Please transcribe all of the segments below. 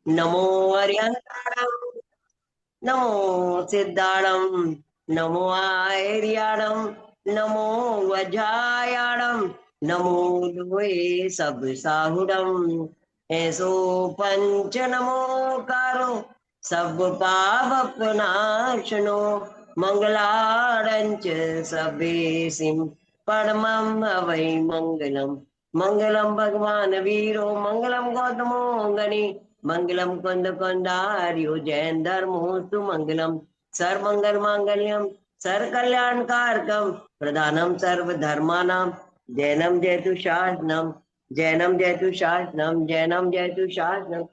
नमो अर्यन्ताणं नमो सिद्धाणं नमो आर्याणं नमो वज्रायाणं नमो लोये सब साहुडम ऐसो पंच नमोकारो सब पाप नाशनो मंगलारंच सबेसिम परमं अवै मंगलम मंगलम भगवान वीरो मंगलम गौतमो गणि मंगलम कंद कंदार्यो जैन धर्मोस्तु मंगलम सर्वमंगल मांगल्यम सर्वकल्याणकारकम प्रधानम सर्वधर्मानां जैनम जयतु शासनम जैनम जयतु शासनम जैनम जयतु शासनम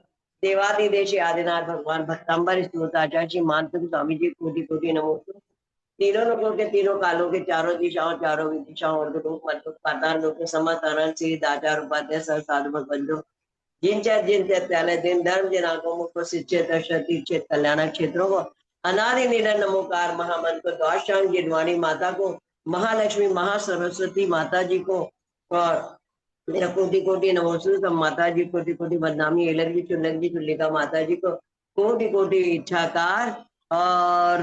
देवादिदेश आदिनाथ भगवान भक्तंबर स्तोत्राचार्य श्री मानसिक स्वामी जी कोटि कोटि नमो। तीनों लोगों के तीनों कालों के चारों दिशाओं चारों विदिशाओं और लोक मत पाताल लोक के समस्त अनंत श्री दाचार उपाध्याय सर साधु भगवंतों जिन त्यालय दिन धर्म जिनाकों मुख शिक्षित शक्ति क्षेत्र कल्याण क्षेत्रों को अनादि निरन नमोकार महामंत्र को द्वाशांग जिनवाणी माता को महालक्ष्मी महासरस्वती माता जी को और मेरा कोटि कोटि नमोस्तु सब माता जी कोटि कोटि बदनामी एलर जी चुल्लक जी चुल्लिका माता जी को कोटि कोटि इच्छाकार और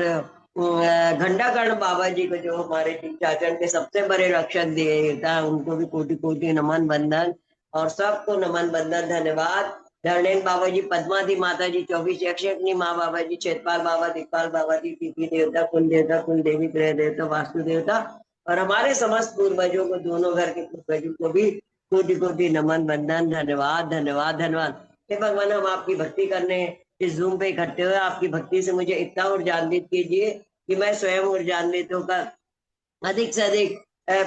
घंटाकर्ण बाबा जी को जो हमारे चाचन के सबसे बड़े रक्षक देवता है उनको भी कोटि कोटि नमन बंदन और सबको नमन बंदन धन्यवाद। धरणेन बाबा जी पद्मावती माता जी 24 यक्षिणी माँ बाबा जी क्षेत्रपाल बाबा दिखपाल बाबा जी तिथि देवता कुल देवी ग्रह देवता वास्तु देवता और हमारे समस्त पूर्वजों को दोनों घर के पूर्वजों को भी कोटि कोटि नमन बंदन धन्यवाद धन्यवाद धन्यवाद। हे भगवान हम आपकी भक्ति करने इस जूम पे इकट्ठे हुए आपकी भक्ति से मुझे इतना ऊर्जान्वित कीजिए कि मैं स्वयं ऊर्जान्वित होकर अधिक से अधिक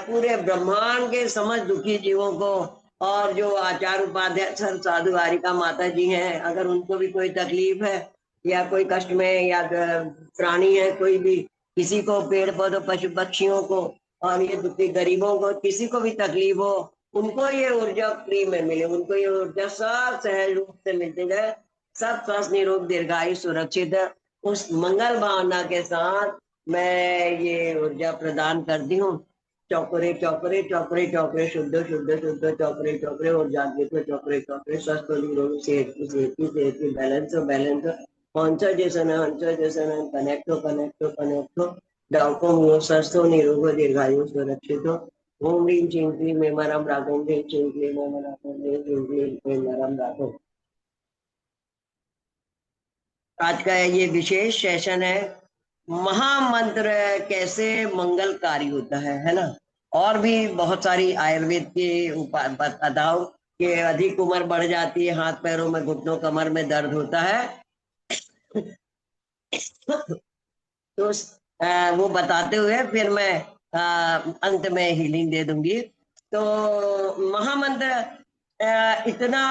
पूरे ब्रह्मांड के समस्त दुखी जीवों को और जो आचार उपाध्याय सर साधु वारिका माता जी हैं अगर उनको भी कोई तकलीफ है या कोई कष्ट में या प्राणी है कोई भी किसी को पेड़ पौधों पशु पक्षियों को और ये दुखी गरीबों को किसी को भी तकलीफ हो उनको ये ऊर्जा फ्री में मिले उनको ये ऊर्जा सब सहज रूप से मिलती है सब स्वस्थ निरोग दीर्घायु सुरक्षित उस मंगल भावना के साथ मैं ये ऊर्जा प्रदान करती हूँ। चौकरे चौकरे चौकरे चौकरे शुद्ध शुद्ध शुद्ध चौकरे चौकरे और जागृत चौकरे चौकरे स्वस्थ निरोग सेहत की बैलेंस बैलेंस हंस जैसन कनेक्ट हो डाउको मुझे स्वस्थ हो निरोग दीर्घायु सुरक्षित हो। ओम रीम चिं क्लीं मेमरम राघव रीम चिं क्लीं मेमरम राघव रीम मेमरम राघव। आज का ये विशेष सेशन है महामंत्र कैसे मंगलकारी होता है ना। और भी बहुत सारी आयुर्वेद के बताओ कि अधिक उम्र बढ़ जाती है हाथ पैरों में घुटनों कमर में दर्द होता है तो वो बताते हुए फिर मैं अंत में हीलिंग दे दूंगी। तो महामंत्र इतना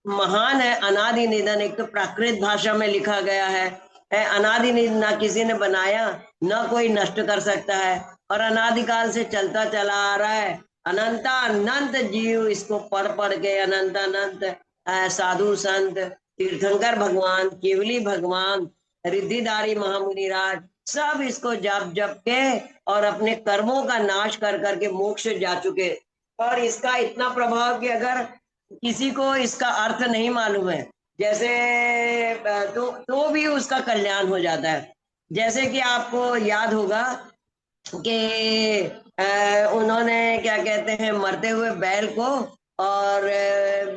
महान है अनादि निधन एक तो प्राकृत भाषा में लिखा गया है अनादि निधन ना किसी ने बनाया ना कोई नष्ट कर सकता है और अनादिकाल से चलता चला आ रहा है। अनंता अनंत जीव इसको पढ़ के अनंत अनंत साधु संत तीर्थंकर भगवान केवली भगवान रिद्धिदारी महामुनि राज सब इसको जप जप के और अपने कर्मों का नाश कर करके मोक्ष जा चुके और इसका इतना प्रभाव कि अगर किसी को इसका अर्थ नहीं मालूम है जैसे तो भी उसका कल्याण हो जाता है। जैसे कि आपको याद होगा कि उन्होंने क्या कहते हैं मरते हुए बैल को और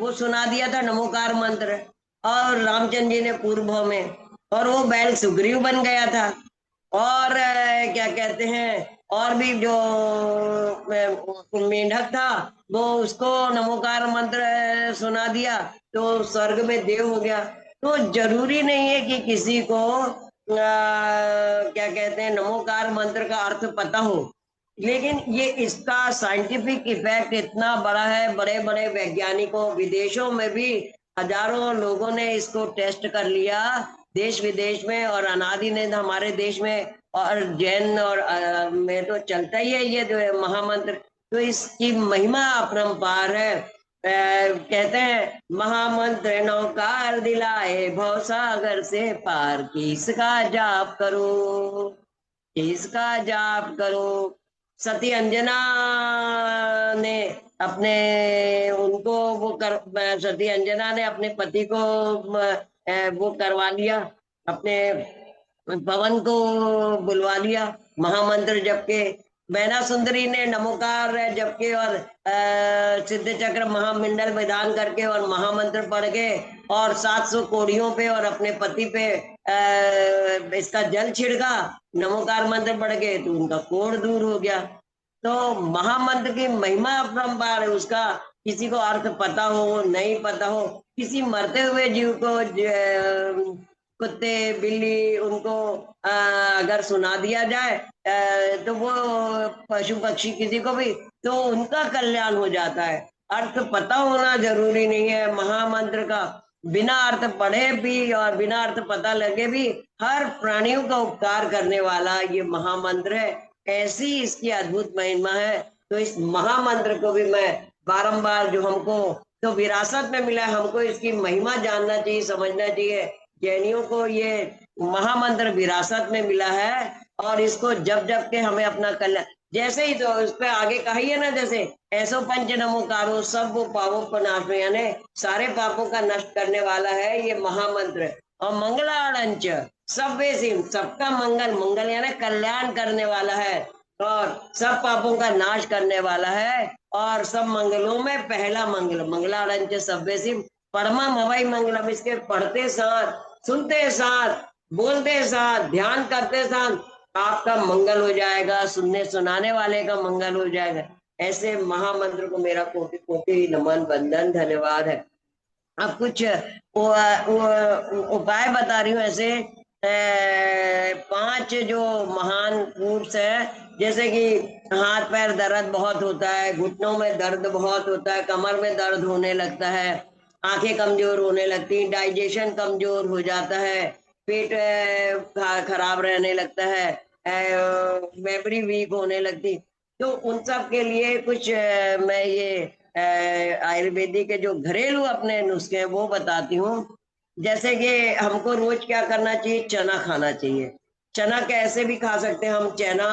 वो सुना दिया था नमोकार मंत्र और रामचंद्र जी ने पूर्व में और वो बैल सुग्रीव बन गया था और क्या कहते हैं और भी जो मेंढक था वो उसको नमोकार मंत्र सुना दिया तो स्वर्ग में देव हो गया। तो जरूरी नहीं है कि किसी को क्या कहते हैं नमोकार मंत्र का अर्थ पता हो लेकिन ये इसका साइंटिफिक इफेक्ट इतना बड़ा है बड़े बड़े वैज्ञानिकों विदेशों में भी हजारों लोगों ने इसको टेस्ट कर लिया देश विदेश में और अनादि ने हमारे देश में और जैन और में तो चलता ही है ये जो है महामंत्र। तो इसकी महिमा अपरंपार है कहते हैं महामंत्र नौकार दिलाए भव सागर से पार किसका जाप करो किसका जाप करो। सती अंजना ने अपने उनको वो कर सती अंजना ने अपने पति को वो करवा लिया, अपने पवन को बुलवा लिया, महामंत्र जप के। मैना सुंदरी ने नमोकार जप के और सिद्ध चक्र महामंडल विधान करके और महामंत्र पढ़ के और 700 कोड़ियों पे और अपने पति पे इसका जल छिड़का, नमोकार मंत्र पढ़ के, तो उनका कोढ़ दूर हो गया। तो महामंत्र की महिमा अपरंपार है, उसका किसी को अर्थ पता हो नहीं पता हो, किसी मरते हुए जीव को कुत्ते बिल्ली उनको अगर सुना दिया जाए तो वो पशु पक्षी किसी को भी, तो उनका कल्याण हो जाता है। अर्थ पता होना जरूरी नहीं है महामंत्र का, बिना अर्थ पढ़े भी और बिना अर्थ पता लगे भी हर प्राणियों का उपकार करने वाला ये महामंत्र है। ऐसी इसकी अद्भुत महिमा है। तो इस महामंत्र को भी मैं बारंबार, जो हमको तो विरासत में मिला है, हमको इसकी महिमा जानना चाहिए, समझना चाहिए। जैनियों को ये महामंत्र विरासत में मिला है और इसको जब जब के हमें अपना कल्याण, जैसे ही तो उस पर आगे कही है ना, जैसे ऐसो पंच नमोकारो सब वो पापों को नाश, यानी सारे पापों का नष्ट करने वाला है ये महामंत्र। और मंगलाड़ंच सब सिंह, सबका मंगल, मंगल यानी कल्याण करने वाला है और सब पापों का नाश करने वाला है और सब मंगलों में पहला मंगल, मंगलाड़ंच सब सिंह परमम हवाई मंगलम। इसके पढ़ते साथ, सुनते साथ, बोलते साथ, ध्यान करते साथ आपका मंगल हो जाएगा, सुनने सुनाने वाले का मंगल हो जाएगा। ऐसे महामंत्र को मेरा कोटि कोटि नमन वंदन धन्यवाद है। अब कुछ उपाय बता रही हूँ। ऐसे 5 जो महान रूट्स है, जैसे कि हाथ पैर दर्द बहुत होता है, घुटनों में दर्द बहुत होता है, कमर में दर्द होने लगता है, आंखें कमजोर होने लगती, डाइजेशन कमजोर हो जाता है, पेट खराब रहने लगता है, मेमोरी वीक होने लगती, तो उन सब के लिए कुछ मैं ये आयुर्वेदिक के जो घरेलू अपने नुस्खे हैं वो बताती हूँ। जैसे कि हमको रोज क्या करना चाहिए, चना खाना चाहिए। चना कैसे भी खा सकते हैं हम। चना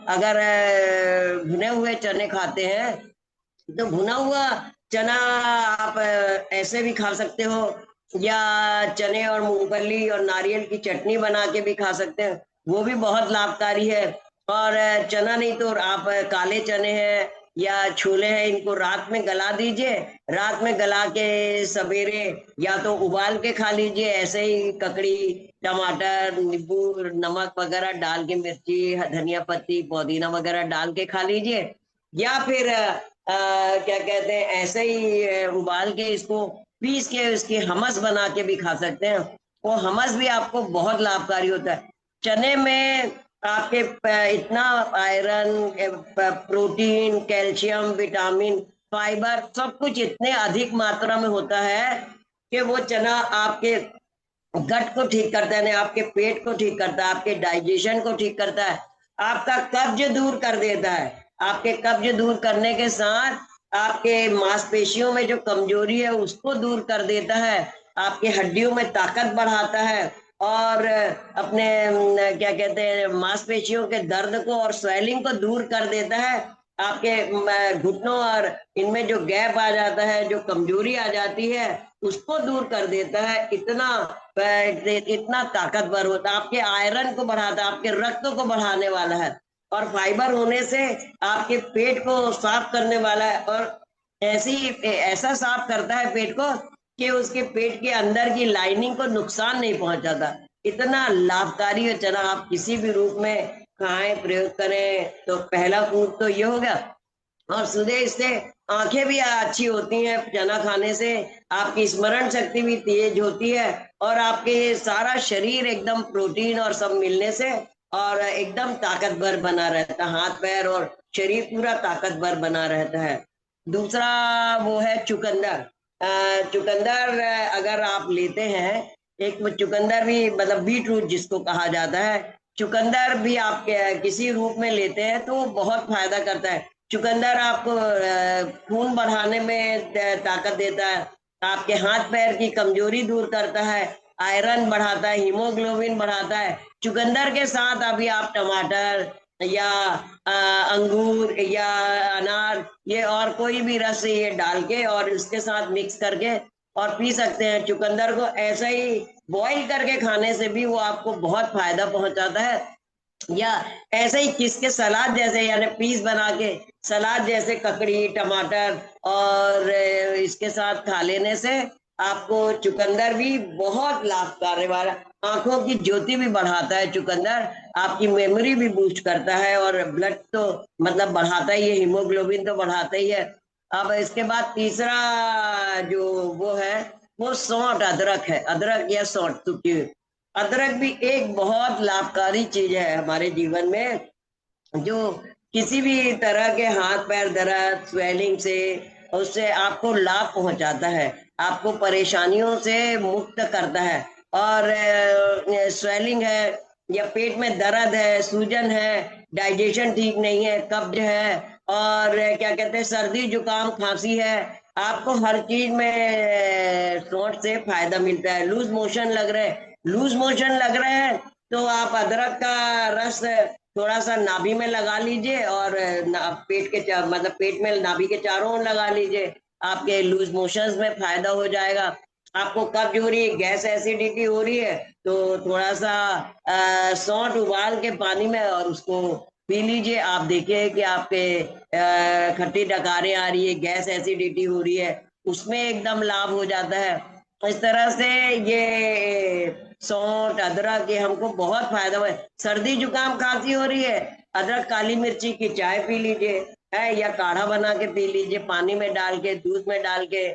अगर भुने हुए चने खाते हैं तो भुना हुआ चना आप ऐसे भी खा सकते हो, या चने और मूंगफली और नारियल की चटनी बना के भी खा सकते हैं, वो भी बहुत लाभकारी है। और चना नहीं तो आप काले चने हैं या छोले हैं, इनको रात में गला दीजिए, रात में गला के सवेरे या तो उबाल के खा लीजिए, ऐसे ही ककड़ी टमाटर नींबू नमक वगैरह डाल के, मिर्ची धनिया पत्ती पुदीना वगैरह डाल के खा लीजिए, या फिर क्या कहते हैं ऐसे ही उबाल के इसको पीस के इसकी हमस बना के भी खा सकते हैं। वो हमस भी आपको बहुत लाभकारी होता है। चने में आपके इतना iron, protein, calcium, vitamin, fibre सब कुछ इतने अधिक मात्रा में होता है कि वो चना आपके गट को ठीक करता है, आपके पेट को ठीक करता है, आपके डाइजेशन को ठीक करता है, आपका कब्ज दूर कर देता है। आपके कब्ज दूर करने के साथ आपके मांसपेशियों में जो कमजोरी है उसको दूर कर देता है, आपके हड्डियों में ताकत बढ़ाता है और अपने क्या कहते हैं मांसपेशियों के दर्द को और स्वेलिंग को दूर कर देता है। आपके घुटनों और इनमें जो गैप आ जाता है, जो कमजोरी आ जाती है, उसको दूर कर देता है। इतना ताकतवर होता है, आपके आयरन को बढ़ाता है, आपके रक्त को बढ़ाने वाला है। और फाइबर होने से आपके पेट को साफ करने वाला है और ऐसा साफ करता है पेट को कि उसके पेट के अंदर की लाइनिंग को नुकसान नहीं पहुंचाता। इतना लाभकारी है चना, आप किसी भी रूप में खाएं, प्रयोग करें। तो पहला फूड तो ये हो गया। और सुबह इससे आंखें भी अच्छी होती हैं, चना खाने से आपकी स्मरण शक्ति भी तेज होती है और आपके सारा शरीर एकदम प्रोटीन और सब मिलने से और एकदम ताकतवर बना रहता है, हाथ पैर और शरीर पूरा ताकतवर बना रहता है। दूसरा वो है चुकंदर। चुकंदर अगर आप लेते हैं, एक चुकंदर भी मतलब बीट रूट जिसको कहा जाता है, चुकंदर भी आप किसी रूप में लेते हैं तो बहुत फायदा करता है। चुकंदर आपको खून बढ़ाने में ताकत देता है, आपके हाथ पैर की कमजोरी दूर करता है, आयरन बढ़ाता है, हीमोग्लोबिन बढ़ाता है। चुकंदर के साथ अभी आप टमाटर या अंगूर या अनार ये और कोई भी रस ये डाल के और इसके साथ मिक्स करके और पी सकते हैं। चुकंदर को ऐसा ही बॉईल करके खाने से भी वो आपको बहुत फायदा पहुंचाता है, या ऐसे ही किस के सलाद जैसे, यानी पीस बना के सलाद जैसे ककड़ी टमाटर और इसके साथ खा लेने से आपको चुकंदर भी बहुत लाभकारी वाला, आंखों की ज्योति भी बढ़ाता है चुकंदर, आपकी मेमोरी भी बूस्ट करता है, और ब्लड तो मतलब बढ़ाता ही है, हीमोग्लोबिन तो बढ़ाता ही है। अब इसके बाद तीसरा जो वो है वो सौंठ अदरक है, अदरक या सौंठ सूखी हुई। अदरक भी एक बहुत लाभकारी चीज है हमारे जीवन में, जो किसी भी तरह के हाथ पैर दर्द स्वेलिंग से उससे आपको लाभ पहुंचाता है, आपको परेशानियों से मुक्त करता है। और स्वेलिंग है या पेट में दर्द है, सूजन है, डाइजेशन ठीक नहीं है, कब्ज है, और क्या कहते हैं सर्दी जुकाम खांसी है, आपको हर चीज में सौंठ से फायदा मिलता है। लूज मोशन लग रहे हैं तो आप अदरक का रस थोड़ा सा नाभि में लगा लीजिए, और पेट के मतलब पेट में नाभि के चारों ओर लगा लीजिए, आपके लूज मोशंस में फायदा हो जाएगा। आपको कब्ज हो रही है, गैस एसिडिटी हो रही है, तो थोड़ा सा सौंठ उबाल के पानी में और उसको पी लीजिए, आप देखिए कि आपके खट्टी डकारें आ रही है, गैस एसिडिटी हो रही है, उसमें एकदम लाभ हो जाता है। इस तरह से ये सौंठ अदरक ये हमको बहुत फायदा है। सर्दी जुकाम खांसी हो रही है, अदरक काली मिर्ची की चाय पी लीजिए है, या काढ़ा बना के पी लीजिए, पानी में डाल के दूध में डाल के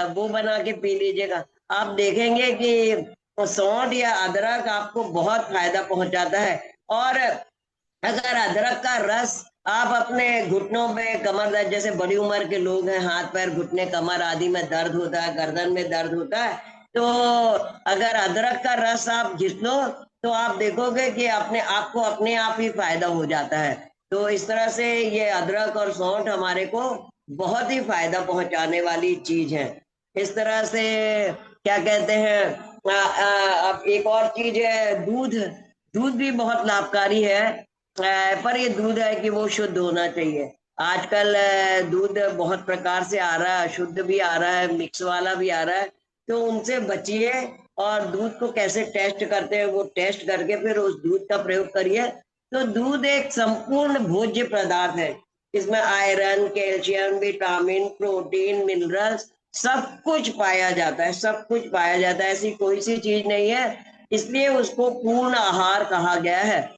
वो बना के पी लीजिएगा। आप देखेंगे कि सौंठ या अदरक आपको बहुत फायदा पहुंचाता है। और अगर अदरक का रस आप अपने घुटनों में कमर दर्द, जैसे बड़ी उम्र के लोग हैं, हाथ पैर घुटने कमर आदि में दर्द होता है, गर्दन में दर्द होता है, तो अगर अदरक का रस आप घिस लो तो आप देखोगे कि अपने आप ही फायदा हो जाता है। तो इस तरह से ये अदरक और सौंठ हमारे को बहुत ही फायदा पहुंचाने वाली चीज है। इस तरह से क्या कहते हैं, अब एक और चीज है दूध। दूध भी बहुत लाभकारी है, पर ये दूध है कि वो शुद्ध होना चाहिए। आजकल दूध बहुत प्रकार से आ रहा है, शुद्ध भी आ रहा है, मिक्स वाला भी आ रहा है, तो उनसे बचिए। और दूध को कैसे टेस्ट करते हैं वो टेस्ट करके फिर उस दूध का प्रयोग करिए। तो दूध एक संपूर्ण भोज्य पदार्थ है, इसमें iron calcium vitamin protein minerals सब कुछ पाया जाता है, सब कुछ पाया जाता है, ऐसी कोई सी चीज नहीं है, इसलिए उसको पूर्ण आहार कहा गया है।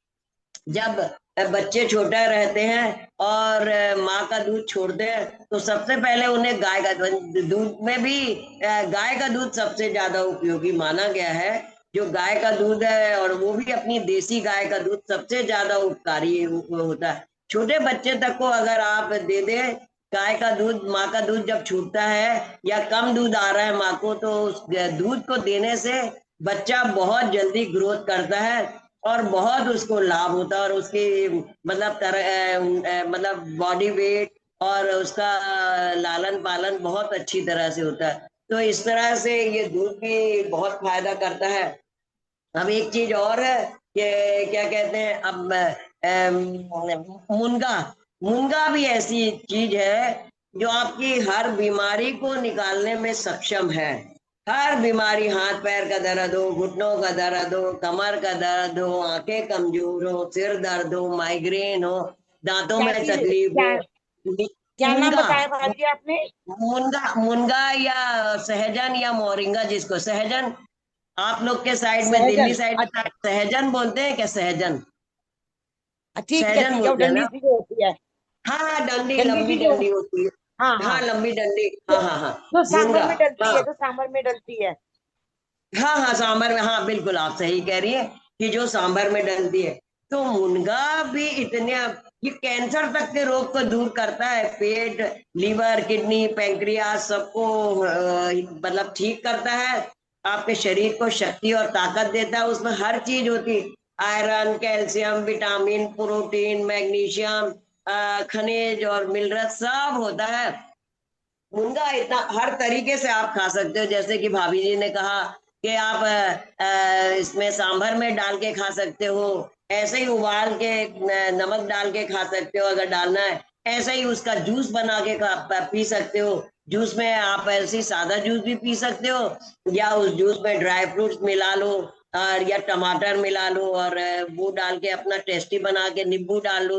जब बच्चे छोटे रहते हैं और माँ का दूध छोड़ते हैं तो सबसे पहले उन्हें गाय का दूध में भी गाय का दूध सबसे ज्यादा उपयोगी माना गया है। जो गाय का दूध है और वो भी अपनी देसी गाय का दूध सबसे ज्यादा उपकारी होता है। छोटे बच्चे तक को अगर आप दे दें गाय का दूध, माँ का दूध जब छूटता है या कम दूध आ रहा है माँ को, तो उस दूध को देने से बच्चा बहुत जल्दी ग्रोथ करता है और बहुत उसको लाभ होता है, और उसकी मतलब बॉडी वेट और उसका लालन पालन बहुत अच्छी तरह से होता है। तो इस तरह से ये दूध भी बहुत फायदा करता है। अब एक चीज और है कि क्या कहते हैं, अब मुनगा, मुनगा भी ऐसी चीज है जो आपकी हर बीमारी को निकालने में सक्षम है। हर बीमारी, हाथ पैर का दर्द हो, घुटनों का दर्द हो, कमर का दर्द हो, आंखें कमजोर हो, सिर दर्द हो, माइग्रेन हो, दांतों क्या में चीज, तकलीफ क्या हो। क्या नाम मुनगा, बताया भाजी आपने? मुनगा मुनगा या सहजन या मोरिंगा, जिसको सहजन, आप लोग के साइड में दिल्ली सहजन, साइड में अच्छा। सहजन बोलते हैं क्या? सहजन, ठीक है सहजन ठीक है, वो बोलते हैं डंडी ना? सी जो होती है। हाँ हाँ, डंडी, डंडी लंबी सी जो, डंडी होती है। हाँ हाँ, हाँ, लंबी डंडी, हाँ जो हाँ हाँ। जो सांभर मुनगा, में डलती हाँ है, जो सांभर में डलती है। हाँ हाँ, सांभर में, हाँ बिल्कुल आप सही कह रही है कि जो सांभर में डलती है। तो मुनगा भी इतने, ये कैंसर तक के रोग को दूर करता है, पेट लीवर किडनी पैंक्रियास सबको मतलब ठीक करता है, आपके शरीर को शक्ति और ताकत देता है। उसमें हर चीज होती, iron calcium vitamin protein magnesium खनिज और मिनरल सब होता है। मुनगा इतना हर तरीके से आप खा सकते हो, जैसे कि भाभी जी ने कहा कि आप इसमें सांभर में डाल के खा सकते हो, ऐसे ही उबाल के नमक डाल के खा सकते हो अगर डालना है, ऐसे ही उसका जूस बना के पी सकते हो। जूस में आप ऐसी सादा जूस भी पी सकते हो, या उस जूस में ड्राई फ्रूट्स मिला लो, और या टमाटर मिला लो, और वो डाल के अपना टेस्टी बना के, नींबू डाल लो,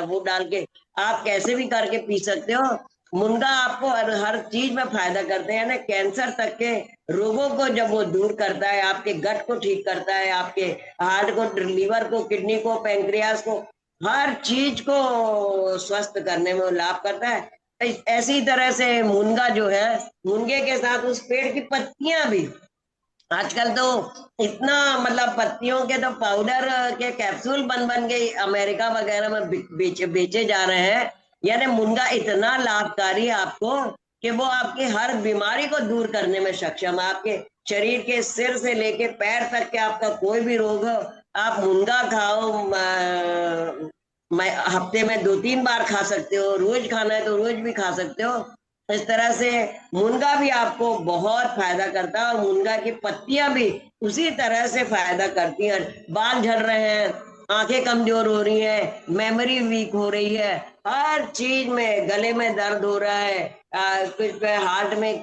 वो डाल के आप कैसे भी करके पी सकते हो। मुनगा आपको हर चीज में फायदा करते हैं ना, कैंसर तक के रोगों को जब वो दूर करता है, आपके गट को ठीक करता है, आपके हार्ट को, लीवर को, किडनी को, पैंक्रियास को, हर चीज को स्वस्थ करने में वो लाभ करता है। ऐसी तरह से मुनगा जो है, मुनगे के साथ उस पेड़ की पत्तियां भी आजकल तो इतना, मतलब पत्तियों के तो पाउडर के कैप्सूल बन बन के अमेरिका वगैरह में बेचे जा रहे हैं। यानी मुनगा इतना लाभकारी है आपको कि वो आपकी हर बीमारी को दूर करने में सक्षम है। आपके शरीर के सिर से लेके पैर तक के आपका कोई भी रोग हो, आप मुनगा खाओ। मैं हफ्ते में 2-3 बार खा सकते हो, रोज खाना है तो रोज भी खा सकते हो। इस तरह से मुनगा भी आपको बहुत फायदा करता है, और मुनगा की पत्तियां भी उसी तरह से फायदा करती हैं। बाल झड़ रहे हैं, आंखें कमजोर हो रही है, मेमोरी वीक हो रही है, हर चीज में, गले में दर्द हो रहा है, कुछ हार्ट में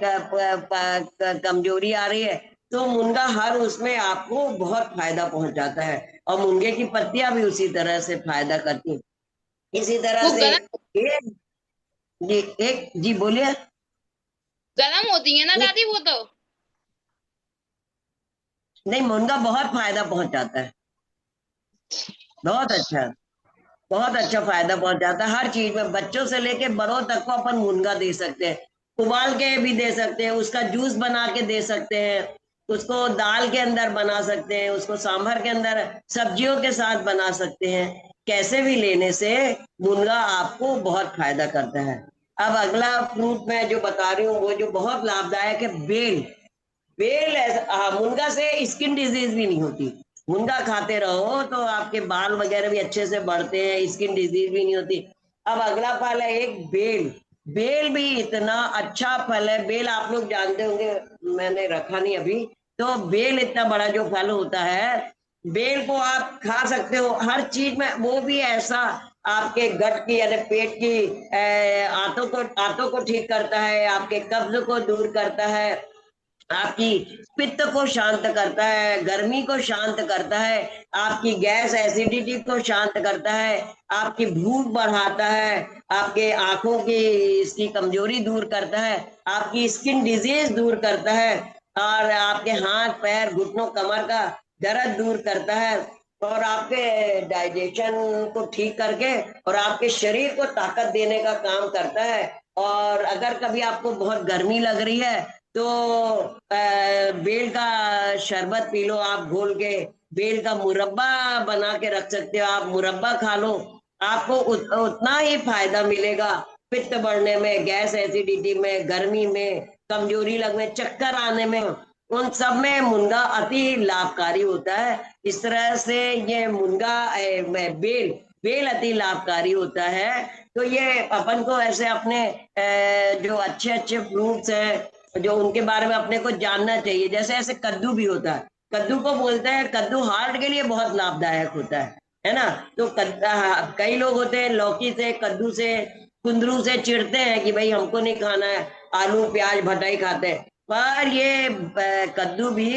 कमजोरी आ रही है, तो मुनगा हर उसमें आपको बहुत फायदा पहुंचाता है। और मुनगे की पत्तियां भी उसी तरह से फायदा करती हैं। इसी तरह वो से एक जी, एक जी बोलिए। गरम होती है ना एक दादी वो तो। नहीं, मुनगा बहुत फायदा पहुंचाता है, बहुत अच्छा, बहुत अच्छा फायदा पहुंचाता है हर चीज में। बच्चों से लेके बड़ों तक को अपन मुनगा दे सकते हैं, उबाल के भी दे सकते हैं, उसका जूस बना के दे सकते हैं, उसको दाल के अंदर बना सकते हैं, उसको सांभर के अंदर सब्जियों के साथ बना सकते हैं। कैसे भी लेने से मुनगा आपको बहुत फायदा करता है। अब अगला फ्रूट मैं जो बता रही हूँ वो जो बहुत लाभदायक है, बेल। बेल मुनगा से स्किन डिजीज भी नहीं होती। मुनगा खाते रहो तो आपके बाल वगैरह भी अच्छे से बढ़ते हैं, स्किन डिजीज भी नहीं होती। अब अगला फल है एक बेल। बेल भी इतना अच्छा फल है, बेल आप लोग जानते होंगे, मैंने रखा नहीं अभी। तो बेल इतना बड़ा जो फल होता है, बेल को आप खा सकते हो हर चीज में। वो भी ऐसा आपके गट की यानी पेट की आंतों को ठीक करता है, आपके कब्ज को दूर करता है, आपकी पित्त को शांत करता है, गर्मी को शांत करता है, आपकी गैस एसिडिटी को शांत करता है, आपकी भूख बढ़ाता है, आपके आंखों की इसकी कमजोरी दूर करता है, आपकी स्किन डिजीज दूर करता है, और आपके हाथ पैर घुटनों कमर का दर्द दूर करता है, और आपके डाइजेशन को ठीक करके और आपके शरीर को ताकत देने का काम करता है। और अगर कभी आपको बहुत गर्मी लग रही है तो बेल का शरबत पी लो आप घोल के, बेल का मुरब्बा बना के रख सकते हो, आप मुरब्बा खा लो, आपको उतना ही फायदा मिलेगा। पित्त बढ़ने में, गैस एसिडिटी में, गर्मी में, कमजोरी लगने, चक्कर आने में, उन सब में मुनगा अति लाभकारी होता है। इस तरह से ये मुनगा बेल बेल अति लाभकारी होता है। तो ये अपन को ऐसे अपने जो अच्छे अच्छे फ्रूट्स हैं जो उनके बारे में अपने को जानना चाहिए। जैसे ऐसे कद्दू भी होता है, कद्दू को बोलते हैं, कद्दू हार्ट के लिए बहुत लाभदायक होता है ना। तो कई लोग होते हैं लौकी से, कद्दू से, कुंदरू से चिढ़ते हैं कि भाई हमको नहीं खाना है, आलू प्याज भटाई खाते हैं। पर ये कद्दू भी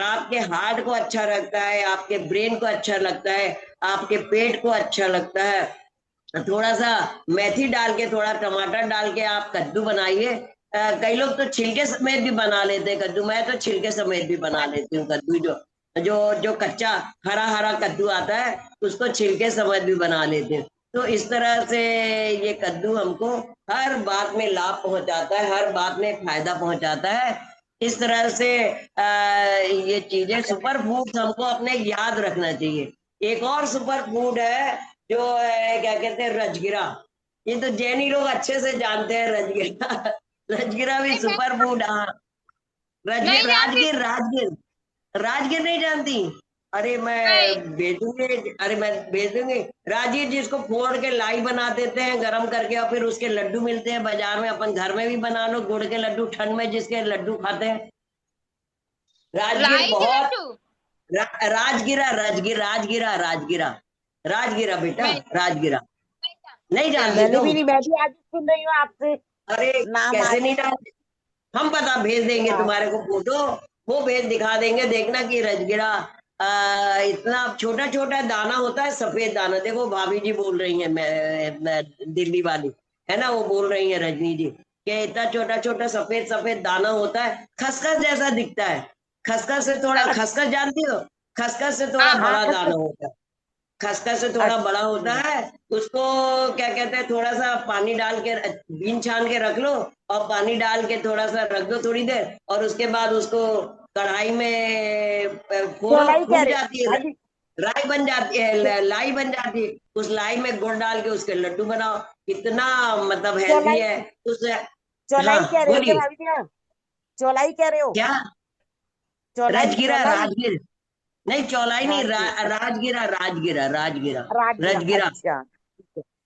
आपके हार्ट को अच्छा रखता है, आपके ब्रेन को अच्छा लगता है, आपके पेट को अच्छा लगता है। थोड़ा सा मेथी डाल के, थोड़ा टमाटर डाल के आप कद्दू बनाइए। कई लोग तो छिलके समेत भी बना लेते हैं कद्दू, मैं तो छिलके समेत भी बना लेती हूँ कद्दू। जो जो जो कच्चा हरा हरा कद्दू आता है उसको छिलके समेत भी बना लेते हैं। तो इस तरह से ये कद्दू हमको हर बात में लाभ पहुंचाता है, हर बात में फायदा पहुंचाता है। इस तरह से ये चीजें, सुपर फूड हमको अपने याद रखना चाहिए। एक और सुपर फूड है जो है, क्या कहते हैं, रजगिरा। ये तो जैनी लोग अच्छे से जानते हैं रजगिरा। रजगिरा भी नहीं मैं सुपर फूड। हाँ, नहीं जानती। राजगिर राजगिर राजगिर नहीं जानती? अरे नहीं। मैं भेजूंगी, अरे मैं भेज दूंगी। राजगिर जिसको फोड़ के लाई बना देते हैं गरम करके, और फिर उसके लड्डू मिलते हैं बाजार में, अपन घर में भी बना लो गुड़ के लड्डू, ठंड में जिसके लड्डू खाते हैं। राजगिर राई के बहुत, लड्डू। राजगिरा राजगिर राजगिरा राजगिरा राजगिरा बेटा, मैं राजगिरा। नहीं नहीं जानती जानती दादी। मैंने तुम? भी नहीं, मैं भी आज सुन रही हूँ आपसे। अरे नाम कैसे आज नहीं डालते, हम पता भेज देंगे हाँ तुम्हारे को फोटो, वो भेज दिखा देंगे, देखना कि रजगिरा इतना छोटा छोटा दाना होता है, सफेद दाना। देखो भाभी जी बोल रही है, मैं दिल्ली वाली है ना, वो बोल रही है रजनी जी कि इतना छोटा छोटा सफेद सफेद दाना होता है, खसखस जैसा दिखता है। खसखस से थोड़ा, खसखस जानती हो, खसखस से थोड़ा हाँ हाँ बड़ा दाना खसखस होता है, खसखस से थोड़ा बड़ा होता अच्छा है। उसको क्या कहते हैं, थोड़ा सा पानी डाल के बीन छान के रख लो, और पानी डाल के थोड़ा सा रख दो थोड़ी देर, और उसके बाद उसको कढ़ाई में फोड़ो, चौलाई कह फूट रहे हो जाती है, भाजी? राई बन जाती है, लाई बन जाती है। उस लाई में गुड़ डाल के उसके लड्डू बनाओ, इतना मतलब हेल्दी चौलाई है उससे। हाँ चौलाई कह रहे हो क्या बोलिए। भाभी जी आप? चौलाई कह रहे हो? क्या? चौलाई राजगिरा, चौलाई राजगिर नहीं, चौलाई नहीं, राजगीर राजगिरा, राजगिरा, राजगिरा, राजगीरा राजगिरा, अच्छा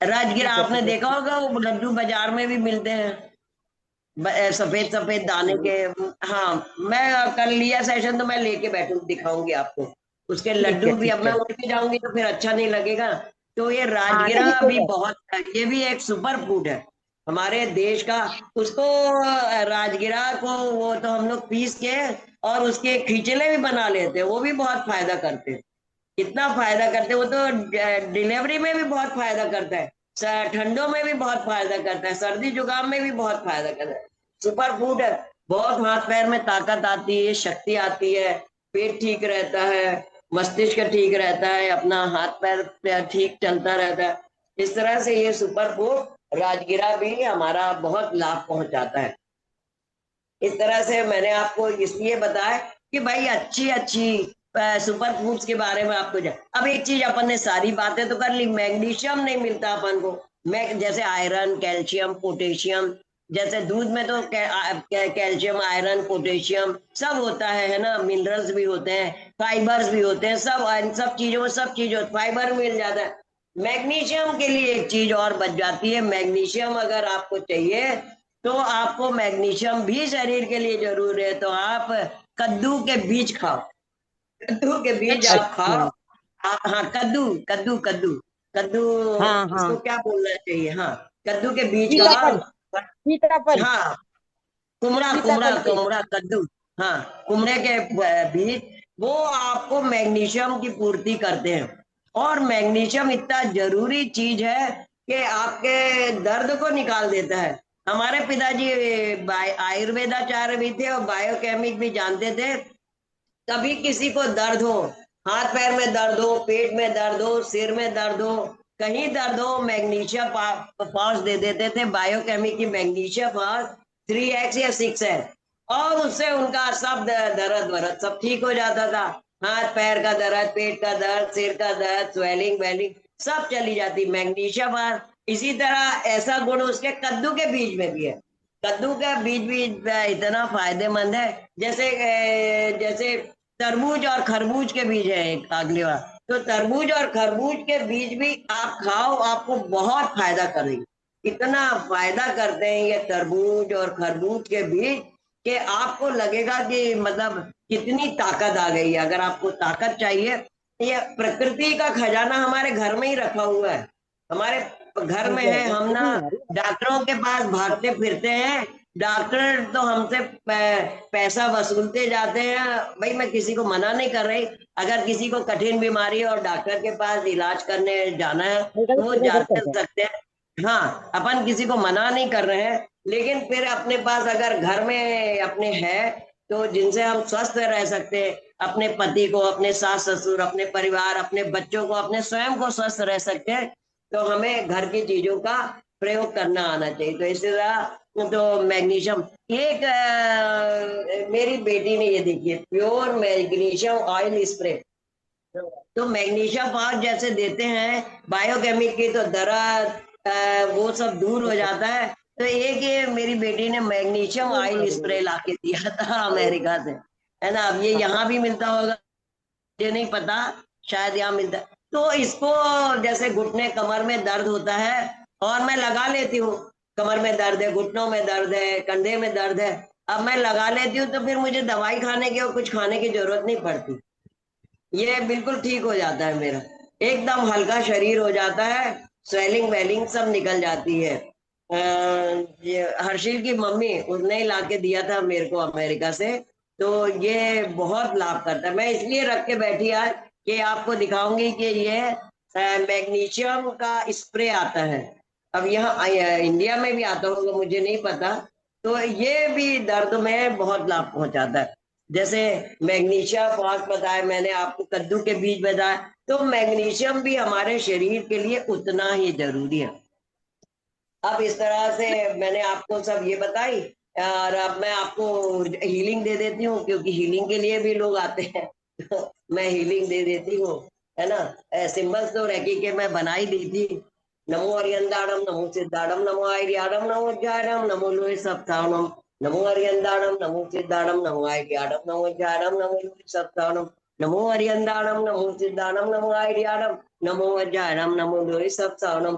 राजगिरा। आपने ठीक है देखा होगा वो लड्डू बाजार में भी मिलते हैं, सफेद सफेद दाने के। हाँ, मैं कल लिया सेशन तो मैं लेके बैठू, दिखाऊंगी आपको उसके लड्डू भी। ठीक अब मैं है उड़ के जाऊंगी तो फिर अच्छा नहीं लगेगा। तो ये हाँ राजगिरा नहीं कोई भी बात बहुत, ये भी एक सुपर फूड है हमारे देश का। उसको राजगिरा को वो तो हम लोग पीस के और उसके खिचले भी बना लेते हैं, वो भी बहुत फायदा करते हैं, इतना फायदा करते हैं वो तो। डिलीवरी में भी बहुत फायदा करता है, ठंडों में भी बहुत फायदा करता है, सर्दी जुकाम में भी बहुत फायदा करता है, सुपर फूड है। बहुत हाथ पैर में ताकत आती है, शक्ति आती है, पेट ठीक रहता है, मस्तिष्क ठीक रहता है, अपना हाथ पैर ठीक चलता रहता है। इस तरह से ये सुपर फूड राजगिरा भी हमारा बहुत लाभ पहुंचाता है। इस तरह से मैंने आपको इसलिए बताया कि भाई अच्छी अच्छी सुपर फूड्स के बारे में आपको अब एक चीज, अपन ने सारी बातें तो कर ली, मैग्नीशियम नहीं मिलता अपन को। मैं जैसे आयरन, कैल्शियम, पोटेशियम, जैसे दूध में तो कैल्शियम, आयरन, पोटेशियम सब होता है ना, मिनरल्स भी होते हैं, फाइबर्स भी होते हैं, सब इन सब चीजों में सब चीजों फाइबर मिल जाता है। मैग्नीशियम के लिए एक चीज और बच जाती है, मैग्नीशियम अगर आपको चाहिए तो आपको मैग्नीशियम भी शरीर के लिए जरूरी है, तो आप कद्दू के बीज खाओ, कद्दू के बीज अच्छा। आप अच्छा खाओ। हाँ, कद्दू, कद्दू, कद्दू, कद्दू, हाँ हाँ उसको क्या बोलना चाहिए, हाँ, कद्दू के बीज सीताफल खाओ। सीताफल हाँ, कुमड़ा, कुमड़ा, सीताफल के कुमड़ा, कद्दू, हाँ, कुमड़े के बीज, वो आपको मैग्नीशियम की पूर्ति करते हैं। और मैग्नीशियम इतना जरूरी चीज है कि आपके दर्द को निकाल देता है। हमारे पिताजी आयुर्वेदाचार्य भी थे और बायोकेमिक भी जानते थे। कभी किसी को दर्द हो, हाथ पैर में दर्द हो, पेट में दर्द हो, सिर में दर्द हो, कहीं दर्द हो, मैग्नीशियम फॉस दे देते थे, बायोकेमिक की मैग्नीशियम फॉस 3x या 6 है, और उससे उनका सब दर्द वरद सब ठीक हो जाता था। हाथ पैर का दर्द, पेट का दर्द, सिर का दर्द, स्वेलिंग वेलिंग सब चली जाती मैग्नीशियम फॉस। इसी तरह ऐसा गुण उसके कद्दू के बीज में भी है। कद्दू का बीज भी इतना फायदेमंद है, जैसे जैसे तरबूज और खरबूज के बीज है एक अगली बार, तो तरबूज और खरबूज के बीज भी आप खाओ, आपको बहुत फायदा करेंगे, इतना फायदा करते हैं ये तरबूज और खरबूज के बीज कि आपको लगेगा कि मतलब कितनी ताकत आ गई है। अगर आपको ताकत चाहिए, ये प्रकृति का खजाना हमारे घर में ही रखा हुआ है, हमारे घर में है। हम ना नहीं आ रही डॉक्टरों के पास भागते फिरते हैं, डॉक्टर तो हमसे पैसा वसूलते जाते हैं। भाई मैं किसी को मना नहीं कर रही, अगर किसी को कठिन बीमारी है और डॉक्टर के पास इलाज करने जाना है बेटा तो तो वो तेरे जा को कर चल सकते हैं। हाँ, अपन किसी को मना नहीं कर रहे हैं, लेकिन फिर अपने पास अगर घर में अपने है तो जिनसे हम स्वस्थ रह सकते हैं, अपने पति को, अपने सास ससुर, अपने परिवार, अपने बच्चों को, अपने स्वयं को स्वस्थ रह सकते हैं, तो हमें घर की चीजों का प्रयोग करना आना चाहिए। तो इसी तरह तो मैग्नीशियम, एक मेरी बेटी ने ये देखिए प्योर मैग्नीशियम ऑयल स्प्रे, तो मैग्नीशियम पाउडर जैसे देते हैं बायोकेमिक की, तो दर्द वो सब दूर हो जाता है। तो एक ये मेरी बेटी ने मैग्नीशियम ऑयल स्प्रे ला के दिया था अमेरिका से, है ना। अब ये यहाँ भी मिलता होगा, मुझे नहीं पता, शायद यहाँ मिलता है। तो इसको जैसे घुटने कमर में दर्द होता है और मैं लगा लेती हूँ, कमर में दर्द है, घुटनों में दर्द है, कंधे में दर्द है, अब मैं लगा लेती हूँ तो फिर मुझे दवाई खाने की और कुछ खाने की जरूरत नहीं पड़ती, ये बिल्कुल ठीक हो जाता है मेरा, एकदम हल्का शरीर हो जाता है, स्वेलिंग वेलिंग सब निकल जाती है। ये हर्षिल की मम्मी उसने ही ला के दिया था मेरे को अमेरिका से। तो ये बहुत लाभ करता है। मैं इसलिए रख के बैठी आज कि आपको दिखाऊंगी कि ये मैग्नीशियम का स्प्रे आता है। अब यहाँ इंडिया में भी आता होगा, मुझे नहीं पता। तो ये भी दर्द में बहुत लाभ पहुंचाता है। जैसे मैग्नीशियम फॉस्फेट बताया मैंने आपको, कद्दू के बीज बताया, तो मैग्नीशियम भी हमारे शरीर के लिए उतना ही जरूरी है। अब इस तरह से मैंने आपको सब ये बताई, और अब मैं आपको हीलिंग दे देती हूँ, क्योंकि हीलिंग के लिए भी लोग आते हैं। तो मैं हीलिंग दे देती हूँ, है ना। सिंबल्स तो रखी के मैं बनाई दी थी। नमो अरियंदाणम, नमो सिद्धाणम, नमो आर्याणम, नमो ज्ञानम, नमो लोहि सप्तावनम, नमो अरियंदाणम, नमो सिद्धाणम, नमो आर्याणम, नमो ज्ञानम, नमो लोहि सप्तावनम, नमो अरियंदाणम, नमो सिद्धाणम, नमो आर्याणम, नमो ज्ञानम, नमो लोहि सप्तावनम,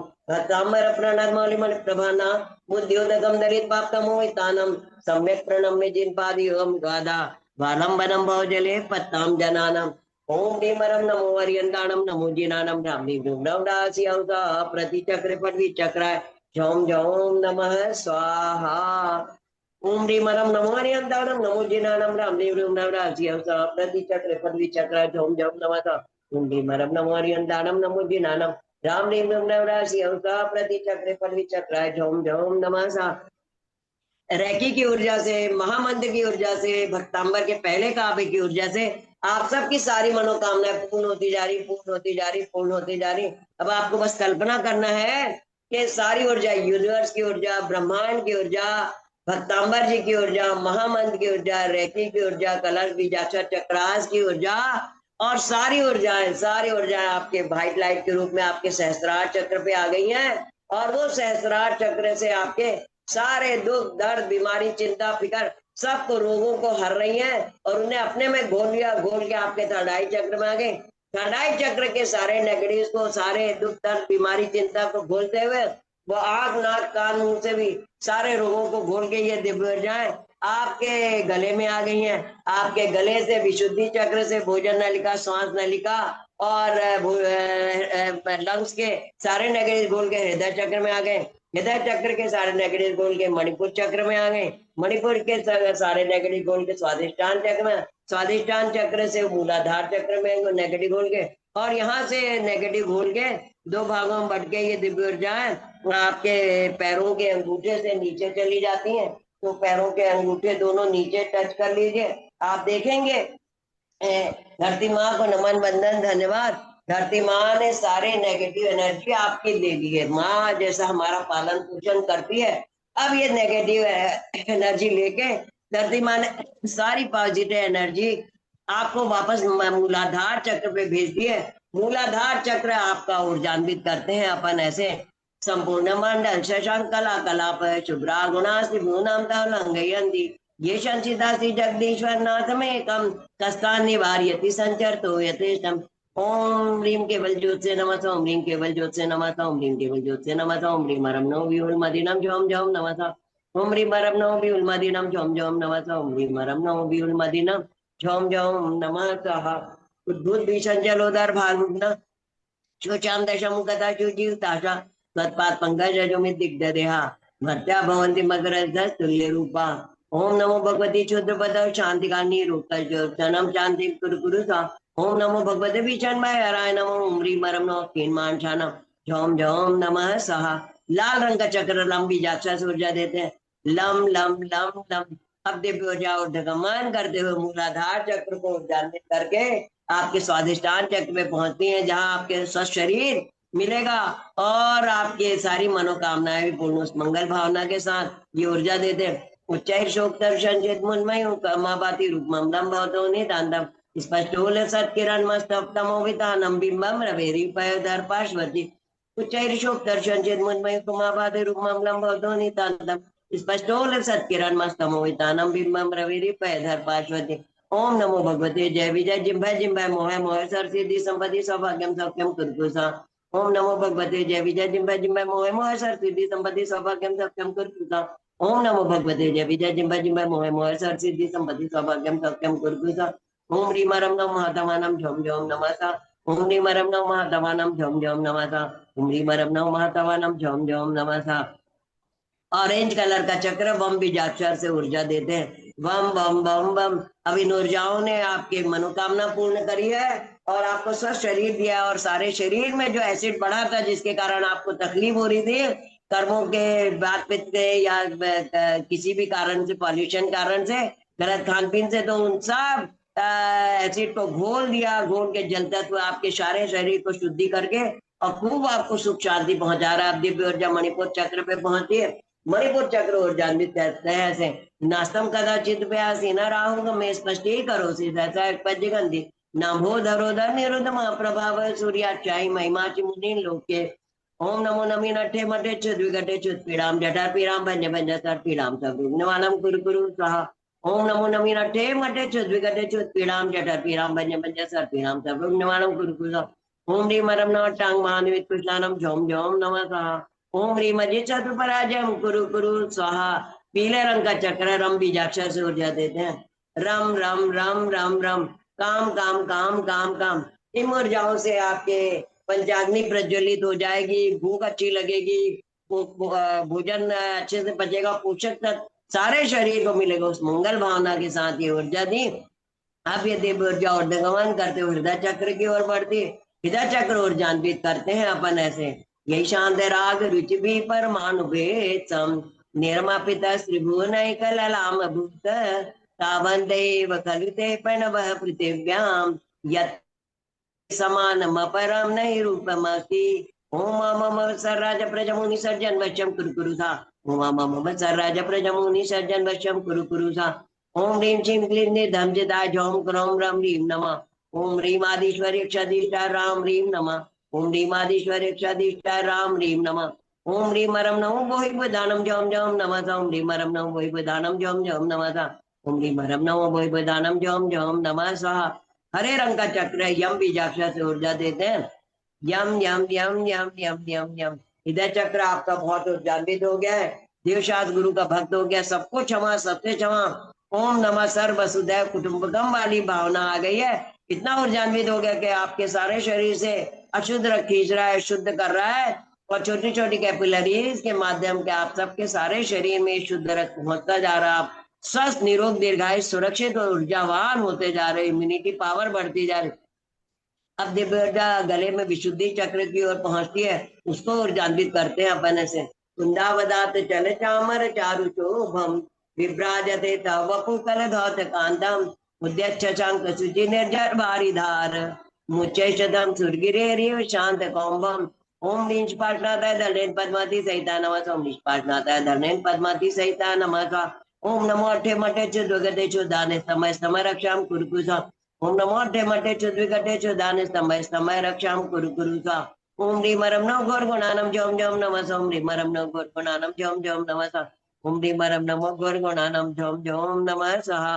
ताम्र प्रणर्मलिमल प्रभाना बुद्धियोदकम दलित पाप्तमोहितानम सम्यक प्रणम्य जिनपादियोगम गादा वालंबनम भवजले पत्ताम जनानम। ओम भीमरम नमो अरियंदाणम, नमो जिनानम, रामनी वृंदासी अवसा प्रतिचक्र पटवी चक्राय झोम झोम नमः स्वाहा। ओम भीमरम नमो अरियंदाणम, नमो जिनानम, रामनी वृंदासी अवसा प्रतिचक्र पटवी चक्राय झोम झोम नमः। ओम भीमरम नमो अरियंदाणम, नमो जिनानम, राम रीम नवराशि अवसा प्रतिचक्र पर विचक्राय झोम झोम नमः। रैकी की ऊर्जा से, महामंत्र की ऊर्जा से, भक्तांबर के पहले काबे की ऊर्जा से आप सबकी सारी मनोकामनाएं पूर्ण होती जा रही, पूर्ण होती जा रही, पूर्ण होती जा रही। अब आपको बस कल्पना करना है कि सारी ऊर्जा, यूनिवर्स की ऊर्जा, ब्रह्मांड की ऊर्जा, भक्तांबर जी की ऊर्जा, महामंत्र की ऊर्जा, रैकी की ऊर्जा, कलश बीजाक्षर चक्रास की ऊर्जा, और सारी ऊर्जाएं आपके व्हाइट लाइट के रूप में आपके सहस्त्रार चक्र पे आ गई हैं। और वो सहस्त्रार चक्र से आपके सारे दुख दर्द बीमारी चिंता फिकर सबको रोगों को हर रही हैं, और उन्हें अपने में घोल लिया, घोल के आपके थर्डाई चक्र में आ गए। थर्डाई चक्र के सारे नेगेटिव को, सारे दुख दर्द बीमारी चिंता को घोलते हुए वो आंख नाक कान मुंह से भी सारे रोगों को घोल के ये दिव्य ऊर्जाएं आपके गले में आ गई हैं। आपके गले से विशुद्धि चक्र से भोजन नलिका, श्वास नलिका और लंग्स के सारे नेगेटिव घोल के हृदय चक्र में आ गए। हृदय चक्र के सारे नेगेटिव घोल के मणिपुर चक्र में आ गए। मणिपुर के सारे नेगेटिव घोल के स्वादिष्टान चक्र में, स्वादिष्टान चक्र से मूलाधार चक्र में नेगेटिव घोल के, और यहाँ से नेगेटिव घोल के दो भागों में बढ़ के ये दिव्य ऊर्जाएं आपके पैरों के अंगूठे से नीचे चली जाती हैं। तो पैरों के अंगूठे दोनों नीचे टच कर लीजिए, आप देखेंगे। धरती माँ को नमन वंदन धन्यवाद। धरती माँ ने सारे नेगेटिव एनर्जी आपकी ले ली है। माँ जैसा हमारा पालन पोषण करती है, अब ये नेगेटिव एनर्जी लेके धरती माँ ने सारी पॉजिटिव एनर्जी आपको वापस मूलाधार चक्र पे भेज दी है। मूलाधार चक्र आपका ऊर्जान्वित करते हैं अपन ऐसे। संपूर्ण मंडल शशांक कला कलाप शुभ्रा गुणास्ति भूनाम तंगयंती ये संचितासी जगदीश्वर नाथ में कम कस्ता निवार्यति संचर तो यथेष्टम। ओम ह्रीम केवल ज्योत से नमः, ओम ह्रीम केवल ज्योत से नमः, ओम ह्रीम केवल ज्योत से नमः, ओम ह्रीम हरम नो व्यूल मदीनम झोम झोम नमः, ओम ह्रीम हरम नो व्यूल मदीनम झोम झोम नमः, ओम ह्रीम हरम नो व्यूल मदीनम झोम झोम नमः। उद्भूत भीषण जलोदर भागुग्न शोचाम दशमुखता शुजीवताशा तत्पाद पंकज रजोमित दिग्धदेहा भत्या भवन्ति मकरन्धः तुल्य रूपा। ओम नमो भगवती क्षुद्र पद शांति कानी रूपनम शांति कुरु सा। ओम नमो भगवते भीषणमय हराय नमो उम्री मरम नो कीनमान शानम झोम झोम नमः सहा। लाल रंग का चक्र लम बीजाक्षर से ऊर्जा देते हैं। Lump lump lump lump. अब दिव्य ऊर्जा ऊर्ध्वगमन करते हुए मूलाधार चक्र को ऊर्जान्वित करके आपके स्वादिष्टान चक्र में पहुंचती हैं, जहां आपके स्वस्थ शरीर मिलेगा और आपकी सारी मनोकामनाएं भी पूर्ण मंगल भावना के साथ ये ऊर्जा देते हैं। उच्चैर शोक दर्शन चिन्मय कमापाति रूपमं लम भवतो नितांतम स्पष्टोल सत्किरण मस्तमोवितानम बिंबम रवेरी पयोधर पार्श्वती। उच्चैर शोक दर्शन चिन्मय कमापाति रूपमं लम भवतो नितांतम स्पष्टोल सत्किरण मस्तमोवितानम बिंबम रवेरी पयोधर पार्श्वती। ओम नमो भगवते जय विजय जिम्भय जिम्भय मोह मोह सर सिद्धि संपत्ति सौभाग्यम सौख्यम कुरकुसा। ओम नमो भगवते जय विजय जिम्भय जिम्भय मोह मोह सर सिद्धि संपत्ति सौभाग्यम सौख्यम कुरकुसा। ओम नमो भगवते जय विजय जिम्भय जिम्भय मोह मोह सर सिद्धि संपत्ति सौभाग्यम सौख्यम कुरकुसा। ओम ह्रीम हरम नम महातमानम झोम झोम नमः। ओम ह्रीम हरम नम महातमानम झोम झोम नमः। ओम ह्रीम हरम नम महातमानम झोम झोम नमः। ऑरेंज कलर का चक्र बम बीजाक्षर से ऊर्जा देते हैं। बम बम बम बम। अब इन ऊर्जाओं ने आपकी मनोकामना पूर्ण करी है और आपको स्वस्थ शरीर दिया, और सारे शरीर में जो एसिड बढ़ा था जिसके कारण आपको तकलीफ हो रही थी कर्मों के, बात पित्त के, या किसी भी कारण से, पॉल्यूशन कारण से, गलत खान पीन से, तो उन सब एसिड को घोल दिया। घोल के जल तत्व आपके सारे शरीर को शुद्धि करके और खूब आपको सुख शांति पहुंचा रहा है। आप दिव्य ऊर्जा मणिपुर चक्र पे पहुंची है। मणिपुर चक्र ऊर्जान्वित कहते हैं ऐसे। नास्तम कदाचित प्यासी न राहु में स्पष्टी करो पद्यगंधि नाभो धरोधर निरुद्ध महाप्रभाव सूर्याचाई महिमाचि मुनि लोके। ओम नमो नमी नठे मठे च्युत विघटे च्युत पीड़ाम जठर पीड़ाम भंज भंज सर पीड़ाम सब रुग्णवानम कुरु कुरु स्वाहा। ओम नमो नमी नठे मठे च्युत विघटे च्युत पीड़ाम जठर पीड़ाम भंज भंज सर पीड़ाम सब रुग्णवानम कुरु कुरु स्वाहा। ओम ह्रीम मरम नमः टांग मानवित कृष्णानम झोम झोम नमः स्वाहा। ओम ह्रीम अजय चतुपराजयम कुरु कुरु स्वाहा। पीले रंग का चक्र रम बीजाक्षर से ऊर्जा देते हैं। रम रम रम रम रम। काम काम काम काम काम। इन ऊर्जाओं से आपके पंचाग्नि प्रज्वलित हो जाएगी, भूख अच्छी लगेगी, भोजन अच्छे से पचेगा, पोषक तत्व सारे शरीर को मिलेगा। उस मंगल भावना के साथ ये ऊर्जा दी। आप ये दिव्य ऊर्जा ऊर्ध्वगमन करते हो, हृदय चक्र की ओर बढ़ती, हृदय चक्र ऊर्जान्वित करते हैं अपन ऐसे। यही शांत राग रुचि भी परमाणु भेद सम निर्मापित त्रिभुवन कललाम भूत तावन देव खलुते प्रणव पृथिव्याम यत् समानम परम नहीं रूपमस्ति। ओम मम सर्राज प्रजमुनि सर्जन वश्यम कुरु कुरु सा। ओम मम सर्राज प्रजमुनि सर्जन वश्यम कुरु कुरु सा। ओम ह्रीं श्रीं क्लीं निर्धम जिताय झौम क्रौम रम ह्रीं नमः। ओम ह्रीं आदिश्वरी क्षधिष्ठा राम ह्रीं नमः। ओम ह्रीं आदिश्वरी क्षधिष्ठा राम ह्रीं नमः। ओम ह्रीं मरम नमो बोहि बदानम झौम झौम नमः। ओम ह्रीं मरम नमो बोहि बदानम झौम झौम नमः। ओम ह्रीं मरम नमो बोहि बदानम झौम झौम नमः स्वाहा। हरे रंग का चक्र है, यम बीजाक्षर से ऊर्जा देते हैं। यम यम यम यम यम यम यम। हृदय चक्र आपका बहुत ऊर्जान्वित हो गया है, देवशास्त्र गुरु का भक्त हो गया, सबको क्षमा सबसे क्षमा। ओम नमः सर्व वसुदैव कुटुंबकम वाली भावना आ गई है। इतना ऊर्जान्वित हो गया कि आपके सारे शरीर से अशुद्ध रख खींच रहा है, शुद्ध कर रहा है, और छोटी छोटी कैपिलरीज के माध्यम के आप सबके सारे शरीर में शुद्ध रक्त पहुंचता जा रहा है। आप स्वस्थ निरोग दीर्घायु सुरक्षित और ऊर्जावान होते जा रहे, इम्यूनिटी पावर बढ़ती जा रही। अब दिव्य ऊर्जा गले में विशुद्धि चक्र की ओर पहुंचती है, उसको ऊर्जान्वित करते हैं अपन से। कुंदावदात चल चामर चारु शोभम विभ्राजते तव वपु कल धौत कांतम उद्यच्छांक शुचि निर्जर भारी धार मुच्चैषदम सुरगिरेरिव शांत कौम्भम। ओम नीच पाठनाथाय धरणेन पद्मावती सहिता नमः। ओम नीच पाठनाथाय धरणेन पद्मावती सहिता नमः। ओम नमो अठे मठे चुद्वगते चुदाने समय समय रक्षाम कुरु कुरु। ओम नमो अठे मठे चुद्विकटे चुदाने समय समय रक्षाम कुरु कुरु। ओम ह्रीं मरम नमो घोर गुणानम झोम झोम नमः। ओम ह्रीं मरम नमो घोर गुणानम झोम झोम नमः। ओम ह्रीं मरम नमो घोर गुणानम झोम झोम नमः स्वाहा।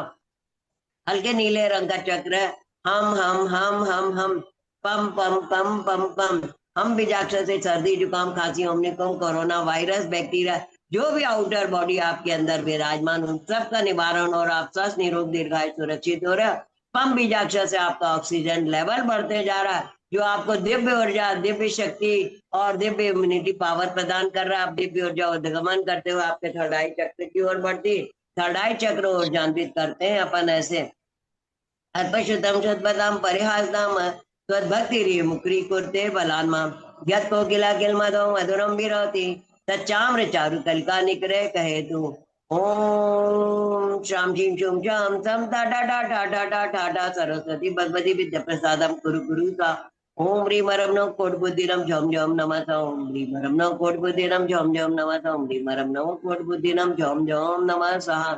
हल्के नीले रंग का चक्र है। हम पम पम पम पम पम। हम बीजाक्षर से सर्दी जुकाम खांसी ओमनिकम कोरोना वायरस बैक्टीरिया जो भी आउटर बॉडी आपके अंदर विराजमान उन सब का निवारण और आप स्वस्थ निरोग दीर्घायु सुरक्षित हो रहे। पम बीजाक्षर से आपका ऑक्सीजन लेवल बढ़ते जा रहा है, जो आपको दिव्य ऊर्जा, दिव्य शक्ति और दिव्य इम्यूनिटी पावर प्रदान कर रहा है। आप दिव्य ऊर्जा उद्गमन करते हुए आपके थर्ड आई चक्र की ओर बढ़ती, थर्ड आई चक्र ऊर्जान्वित करते हैं अपन ऐसे। अल्पशुतम शुद्धपदम परिहासदाम त्वद्भक्ति रे मुक्री कुर्ते बलान्मा यत् कोकिला किलमदो मधुरम विरोति तच्चाम्र चारु कलिका निकरे कहे तू। ओम श्याम झीम शुम श्याम सम टाटा टाटा टाटा टाटा सरस्वती भगवती विद्या प्रसादम कुरु कुरु सा। ओम ह्रीं मरम नमो कोट बुद्धिरम झोम झोम नमः। ओम ह्रीं मरम नमो कोट बुद्धिरम झोम झोम नमः। ओम ह्रीं मरम नमो कोट बुद्धिरम झोम झोम नमः स्वाहा।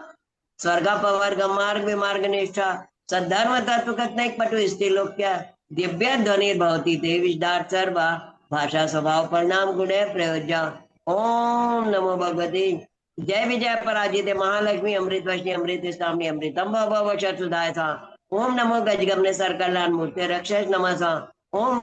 स्वर्गापवर्ग मार्ग विमार्ग निष्ठा सद्धर्म तत्व कथनिक पटु स्त्रीलोक्य दिव्य ध्वनि भवती ते विषदार्थ सर्वा भाषा स्वभाव परिणाम गुणे प्रयोज्य। ओम नमो भगवती जय विजय पराजित महालक्ष्मी अमृत वशी अमृत स्थामनी अमृतम भव शत्रुदाय था। ओम नमो गजगमने सरकल्याण मूर्ति रक्षस नमः। ओम